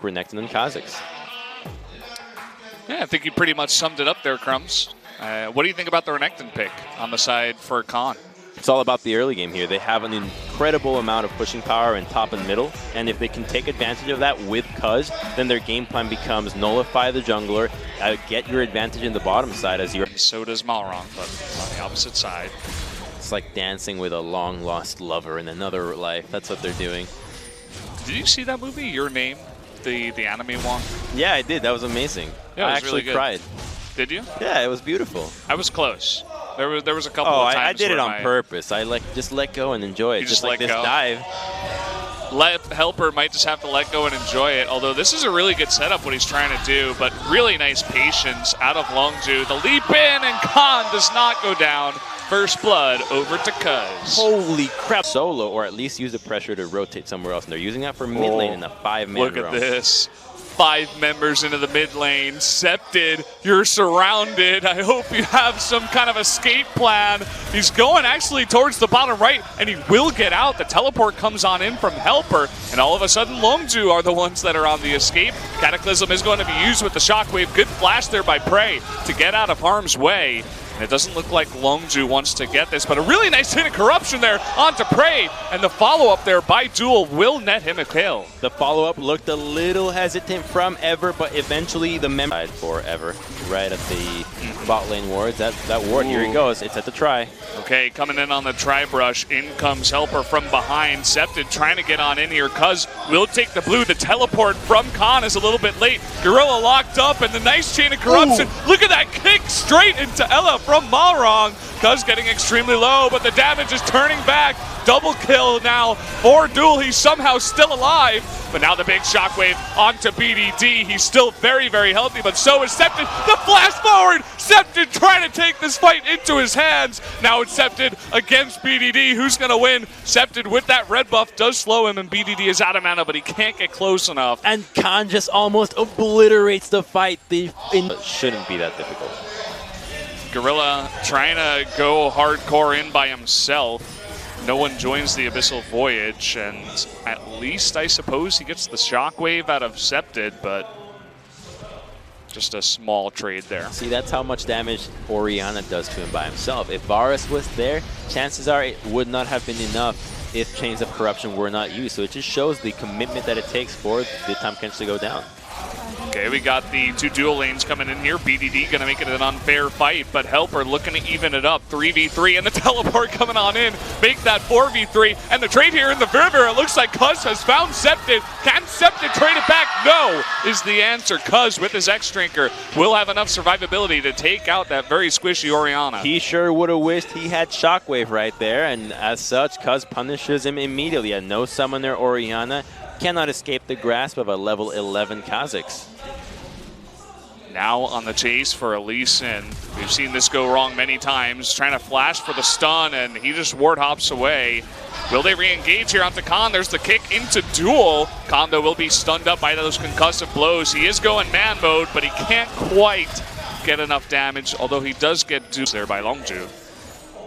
Renekton and Kha'Zix. Yeah, I think you pretty much summed it up there, Crumbs. What do you think about the Renekton pick on the side for Khan? It's all about the early game here. They have an incredible amount of pushing power in top and middle, and if they can take advantage of that with Cuz, then their game plan becomes nullify the jungler, get your advantage in the bottom side as you're... So does Malrong, but on the opposite side. It's like dancing with a long-lost lover in another life. That's what they're doing. Did you see that movie, Your Name, the anime one? Yeah, I did. That was amazing. Yeah, I actually really cried. Did you? Yeah, it was beautiful. I was close. There was a couple of times. I did it on purpose. I just let go and enjoy it. Just like this dive. Helper might just have to let go and enjoy it, although this is a really good setup what he's trying to do, but really nice patience out of Longzhu. The leap in, and Khan does not go down. First blood over to Cuz. Holy crap. Solo, or at least use the pressure to rotate somewhere else, and they're using that for mid lane in a 5-man Look at this. 5 members into the mid lane. Septed, you're surrounded. I hope you have some kind of escape plan. He's going actually towards the bottom right, and he will get out. The teleport comes on in from Helper, and all of a sudden Longzhu are the ones that are on the escape. Cataclysm is going to be used with the shockwave. Good flash there by Prey to get out of harm's way. And it doesn't look like Longzhu wants to get this, but a really nice hit of corruption there onto Prey, and the follow-up there by Duel will net him a kill. The follow-up looked a little hesitant from Ever, but eventually the member for Ever right at the bot lane wards. That ward, here he goes. It's at the try. Okay, coming in on the try brush. In comes Helper from behind. Septed trying to get on in here. Cuz will take the blue. The teleport from Khan is a little bit late. Gorilla locked up, and the nice chain of corruption. Ooh. Look at that kick straight into Ella from Malrong. Cuz getting extremely low, but the damage is turning back. Double kill now for Duel. He's somehow still alive, but now the big shockwave onto BDD. He's still very, very healthy, but so is Septed. The flash forward! Septed trying to take this fight into his hands. Now it's Septed against BDD. Who's going to win? Septed with that red buff does slow him, and BDD is out of mana, but he can't get close enough. And Khan just almost obliterates the fight. It shouldn't be that difficult. Gorilla trying to go hardcore in by himself. No one joins the Abyssal Voyage, and at least I suppose he gets the shockwave out of Septed, but just a small trade there. See, that's how much damage Orianna does to him by himself. If Varus was there, chances are it would not have been enough if Chains of Corruption were not used. So it just shows the commitment that it takes for the Tahm Kench to go down. Okay, we got the 2 dual lanes coming in here. BDD going to make it an unfair fight, but Helper looking to even it up. 3v3, and the teleport coming on in. Make that 4v3, and the trade here in the river. It looks like Cuz has found Septed. Can Septed trade it back? No, is the answer. Cuz with his X-Drinker will have enough survivability to take out that very squishy Orianna. He sure would have wished he had Shockwave right there, and as such, Cuz punishes him immediately. A no summoner Orianna cannot escape the grasp of a level 11 Kha'Zix. Now on the chase for Elise, and we've seen this go wrong many times. Trying to flash for the stun, and he just ward hops away. Will they re-engage here onto Khan? There's the kick into Duel. Khan, though, will be stunned up by those concussive blows. He is going man mode, but he can't quite get enough damage, although he does get duped there by Longzhu.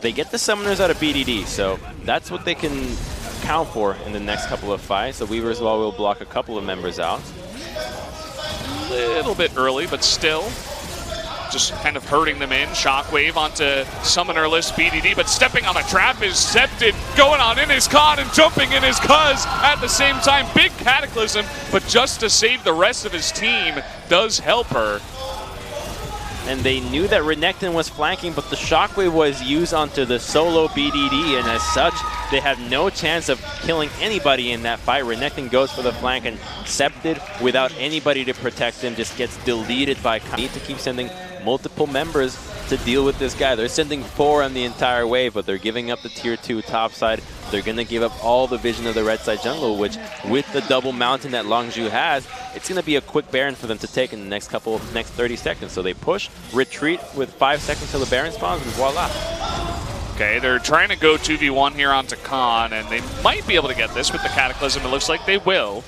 They get the summoners out of BDD, so that's what they can count for in the next couple of fights. The Weaver as well will block a couple of members out. A little bit early, but still just kind of hurting them in. Shockwave onto summonerless BDD, but stepping on the trap is Septed, going on in his Khan and jumping in his Cuz at the same time. Big Cataclysm, but just to save the rest of his team does Helper. And they knew that Renekton was flanking, but the Shockwave was used onto the solo BDD, and as such, they had no chance of killing anybody in that fight. Renekton goes for the flank, and Septed, without anybody to protect him, just gets deleted by Khan. Need to keep sending multiple members to deal with this guy. They're sending 4 on the entire wave, but they're giving up the tier 2 top side. They're going to give up all the vision of the red side jungle, which with the double mountain that Longzhu has, it's going to be a quick Baron for them to take in the next 30 seconds. So they push, retreat with 5 seconds till the Baron spawns, and voila. Okay, they're trying to go 2v1 here onto Khan, and they might be able to get this with the Cataclysm. It looks like they will.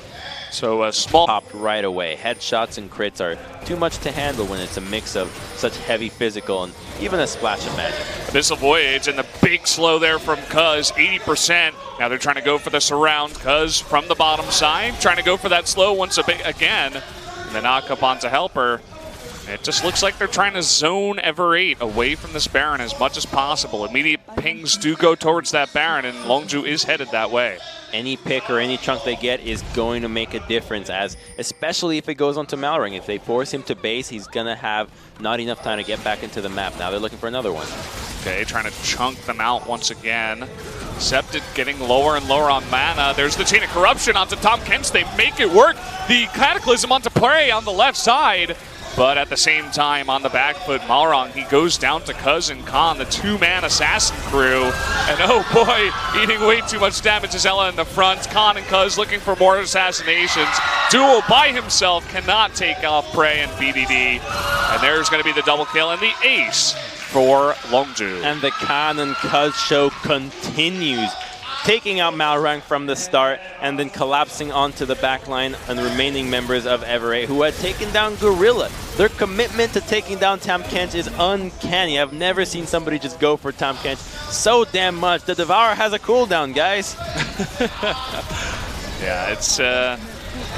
So a small popped right away. Headshots and crits are too much to handle when it's a mix of such heavy physical and even a splash of magic. Abyssal Voyage and the big slow there from Cuz, 80%. Now they're trying to go for the surround. Cuz from the bottom side, trying to go for that slow once again. And the knock up onto Helper. It just looks like they're trying to zone Ever 8 away from this Baron as much as possible. Immediate pings do go towards that Baron, and Longzhu is headed that way. Any pick or any chunk they get is going to make a difference, as especially if it goes onto Malring. If they force him to base, he's going to have not enough time to get back into the map. Now they're looking for another one. Okay, trying to chunk them out once again. Septed getting lower and lower on mana. There's the Chain of Corruption onto Tahm Kench. They make it work. The Cataclysm onto Prey on the left side. But at the same time, on the back foot, Malrong, he goes down to Cuz and Khan, the two-man assassin crew. And oh boy, eating way too much damage is Ella in the front. Khan and Cuz looking for more assassinations. Duel by himself cannot take off Prey and BDD. And there's going to be the double kill and the ace for Longzhu. And the Khan and Cuz show continues, taking out Malrang from the start and then collapsing onto the backline and the remaining members of Ever 8 who had taken down Gorilla. Their commitment to taking down Tahm Kench is uncanny. I've never seen somebody just go for Tahm Kench so damn much. The Devourer has a cooldown, guys. Yeah, it's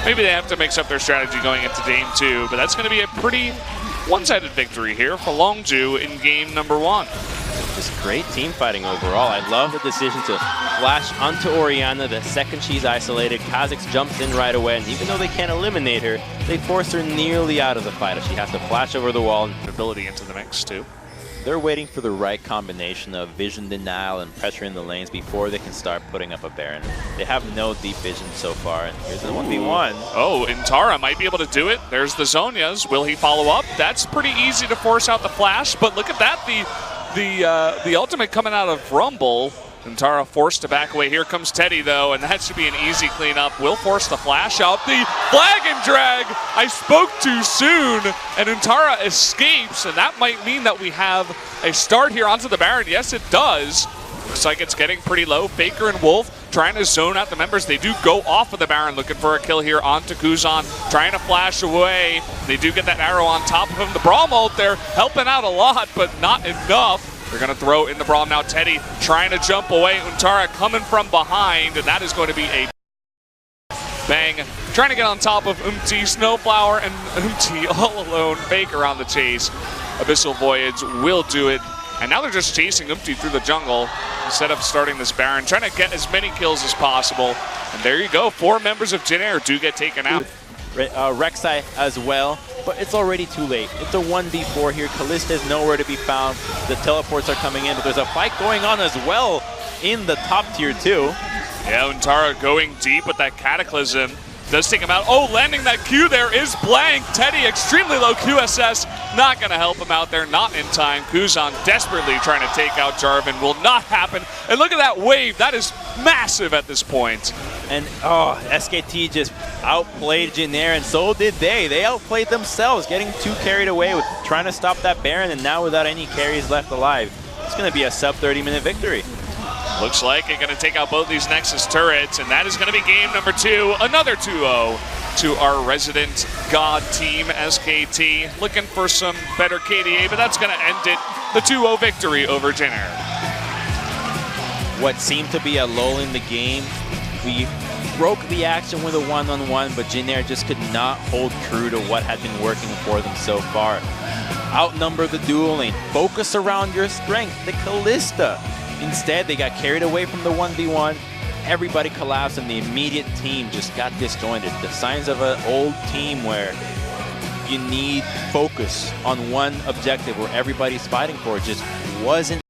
maybe they have to mix up their strategy going into game 2, but that's going to be a pretty one-sided victory here for Longzhu in game number 1. Just great team fighting overall. I love the decision to flash onto Orianna the second she's isolated. Kha'Zix jumps in right away, and even though they can't eliminate her, they force her nearly out of the fight as she has to flash over the wall. Ability into the mix too. They're waiting for the right combination of vision denial and pressure in the lanes before they can start putting up a Baron. They have no deep vision so far, and here's the 1v1. Oh, Intara might be able to do it. There's the Zhonya's. Will he follow up? That's pretty easy to force out the flash, but look at that. The ultimate coming out of Rumble. Intara forced to back away. Here comes Teddy, though, and that should be an easy cleanup. Will force the flash out. The flag and drag! I spoke too soon, and Intara escapes, and that might mean that we have a start here onto the Baron. Yes, it does. Looks like it's getting pretty low. Faker and Wolf trying to zone out the members. They do go off of the Baron, looking for a kill here onto Kuzan, trying to flash away. They do get that arrow on top of him. The Braum ult there helping out a lot, but not enough. They're going to throw in the Braum now. Teddy trying to jump away. Untara coming from behind, and that is going to be a bang. Trying to get on top of Snowflower, and all alone. Faker on the chase. Abyssal Voyage will do it. And now they're just chasing through the jungle instead of starting this Baron, trying to get as many kills as possible. And there you go. 4 members of Jin Air do get taken out. Rek'Sai as well, but it's already too late. It's a 1v4 here. Kalista is nowhere to be found. The teleports are coming in, but there's a fight going on as well in the top tier too. Yeah, Untara going deep with that Cataclysm. Does take him out. Oh, landing that Q there is blank. Teddy, extremely low QSS. Not going to help him out there. Not in time. Kuzan desperately trying to take out Jarvan. Will not happen. And look at that wave. That is massive at this point. And, oh, SKT just outplayed Jin Air, and so did they. They outplayed themselves, getting too carried away with trying to stop that Baron, and now without any carries left alive. It's going to be a sub-30-minute victory. Looks like they're going to take out both these Nexus turrets, and that is going to be game number 2. Another 2-0 to our resident god team, SKT. Looking for some better KDA, but that's going to end it. The 2-0 victory over Jin Air. What seemed to be a lull in the game, we broke the action with a one-on-one, but Jin Air just could not hold true to what had been working for them so far. Outnumber the duel lane. Focus around your strength, the Kalista. Instead, they got carried away from the 1v1. Everybody collapsed, and the immediate team just got disjointed. The signs of an old team where you need focus on one objective where everybody's fighting for just wasn't